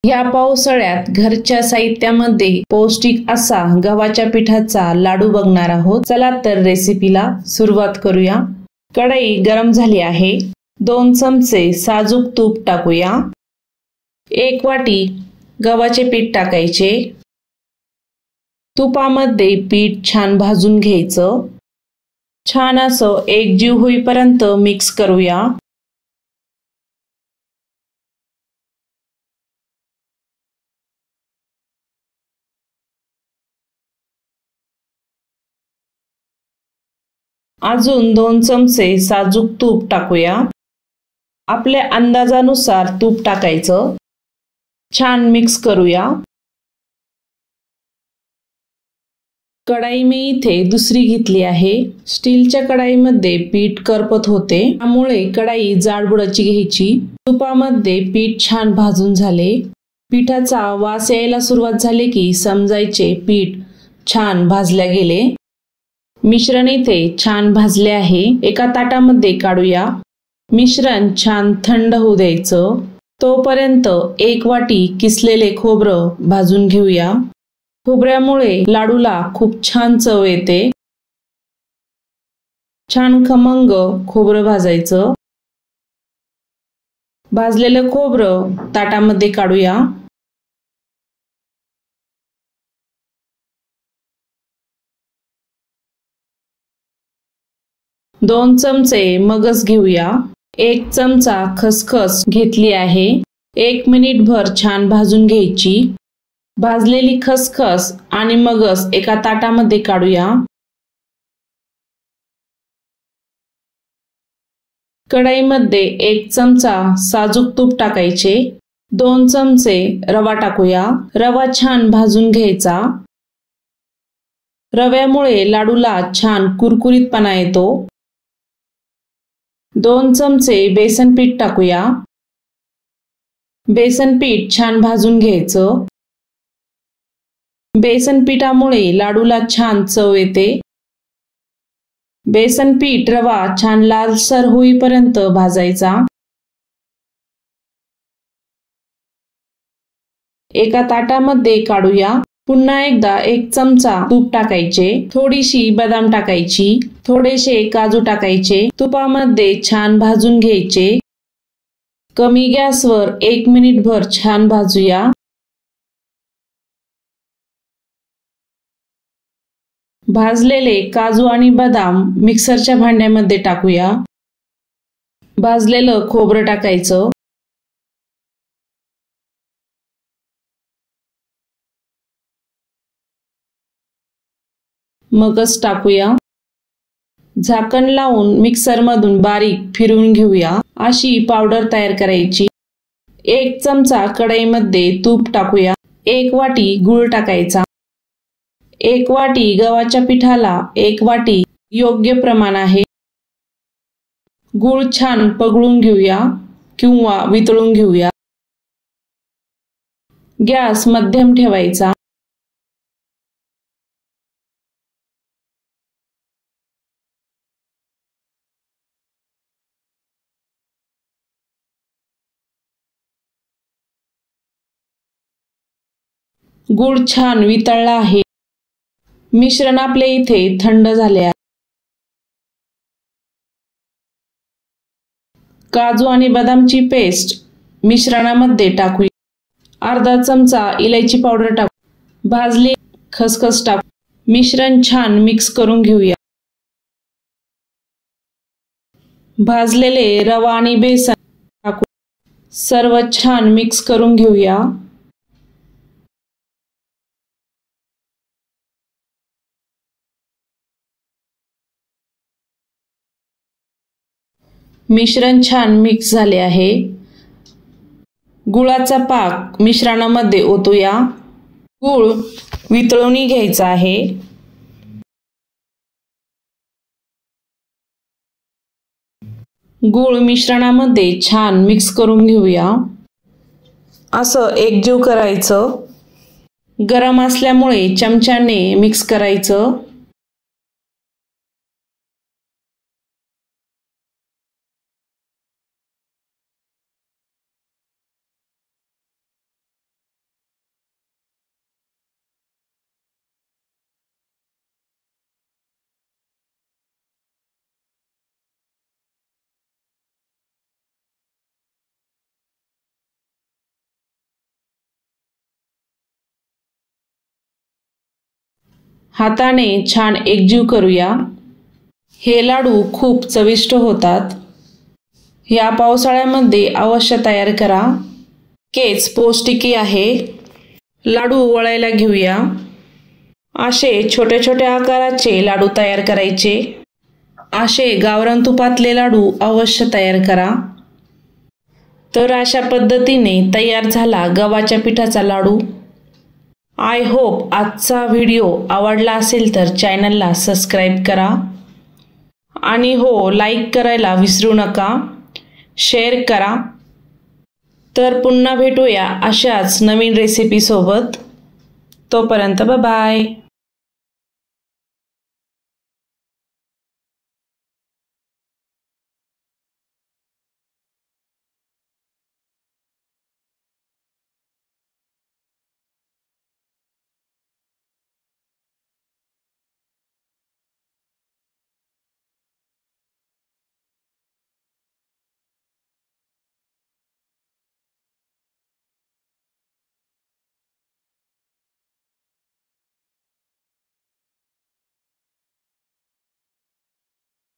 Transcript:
या पावसाळ्यात घरच्या साहित्यामध्ये पौष्टिक असा गव्हाच्या पिठाचा लाडू बघणार आहोत। चला तर रेसिपीला सुरुवात करूया। कढई गरम झाली आहे। 2 चमचे साजूक तूप टाकूया। 1 वाटी गव्हाचे पीठ टाकायचे। तुपामध्ये पीठ छान भाजून घ्यायचं। छान असं एकजीव होईपर्यंत मिक्स करूया। अजून 2 चमचे साजूक तूप टाकूया। आपल्या अंदाजानुसार तूप टाकायचं। छान मिक्स करूया। कढाई मी इथे दुसरी घेतली आहे। स्टीलच्या कढाईमध्ये पीठ करपत होते, त्यामुळे कढाई जाडबुडाची घ्यायची। तुपामध्ये पीठ छान भाजून झाले। पिठाचा वास यायला सुरुवात झाली की समजायचे पीठ छान भाजले गेले। मिश्रण इथे छान भाजले आहे। एका ताटामध्ये काढूया। मिश्रण छान थंड होऊ द्यायचं। तोपर्यंत 1 वाटी किसलेले खोबरं भाजून घेऊया। खोबऱ्यामुळे लाडूला खूप छान चव येते। छान खमंग खोबरं भाजायचं। भाजलेलं खोबरं ताटामध्ये काढूया। 2 चमचे मगज घेऊया। 1 चमचा खसखस घेतली आहे। 1 मिनिटभर छान भाजून घ्यायची। भाजलेली खसखस आणि मगज एका ताटामध्ये काढूया। कढईमध्ये 1 चमचा साजूक तूप टाकायचे। 2 चमचे रवा टाकूया। रवा छान भाजून घ्यायचा। रव्यामुळे लाडूला छान कुरकुरीतपणा येतो। 2 चमचे बेसन पीठ टाकूया। बेसन पीठ छान भाजून घ्यायचं। बेसन पिठामुळे लाडूला छान चव येते। बेसन पीठ रवा छान लालसर होईपर्यंत भाजायचा। एका ताटामध्ये काढूया। पुन्हा एकदा 1 चमचा तूप टाकायचे। थोडीशी बदाम टाकायची। थोडेसे काजू टाकायचे। तुपामध्ये छान भाजून घ्यायचे। कमी गॅसवर 1 मिनिटभर छान भाजूया। भाजलेले काजू आणि बदाम मिक्सरच्या भांड्यामध्ये टाकूया। भाजलेलं खोबरं टाकायचं। मगज टाकूया। झाकण लावून मिक्सरमधून बारीक फिरवून घेऊया। अशी पावडर तयार करायची। 1 चमचा कढईमध्ये तूप टाकूया। 1 वाटी गूळ टाकायचा। 1 वाटी गव्हाच्या पिठाला 1 वाटी योग्य प्रमाण आहे। गूळ छान पगळून घेऊया किंवा वितळून घेऊया। गॅस मध्यम ठेवायचा। गूळ छान वितळला आहे। मिश्रण आपले इथे थंड झाले आहे। काजू आणि बदामची पेस्ट मिश्रणामध्ये टाकूया। अर्धा चमचा इलायची पावडर टाकू। भाजली खसखस टाकू। मिश्रण छान मिक्स करून घेऊया। भाजलेले रवा आणि बेसन टाकू। सर्व छान मिक्स करून घेऊया। मिश्रण छान मिक्स झाले आहे। गुळाचा पाक मिश्रणामध्ये ओतूया। गूळ वितळून घ्यायचा आहे। गूळ मिश्रणामध्ये छान मिक्स करून घेऊया। असं एकजीव करायचं। गरम असल्यामुळे चमच्याने मिक्स करायचं। हाताने छान एकजीव करूया। हे लाडू खूप चविष्ट होतात। या पावसाळ्यामध्ये अवश्य तयार करा। केच पौष्टिकी आहे। लाडू वळायला घेऊया। असे छोटे छोटे आकाराचे लाडू तयार करायचे। असे गावरान तुपातले लाडू अवश्य तयार करा। तर अशा पद्धतीने तयार झाला गव्हाच्या पिठाचा लाडू। आय होप आजचा व्हिडिओ आवडला असेल तर चॅनलला सबस्क्राईब करा आणि हो लाईक करायला विसरू नका, शेअर करा। तर पुन्हा भेटूया अशाच नवीन रेसिपी सोबत। तोपर्यंत बाय बाय।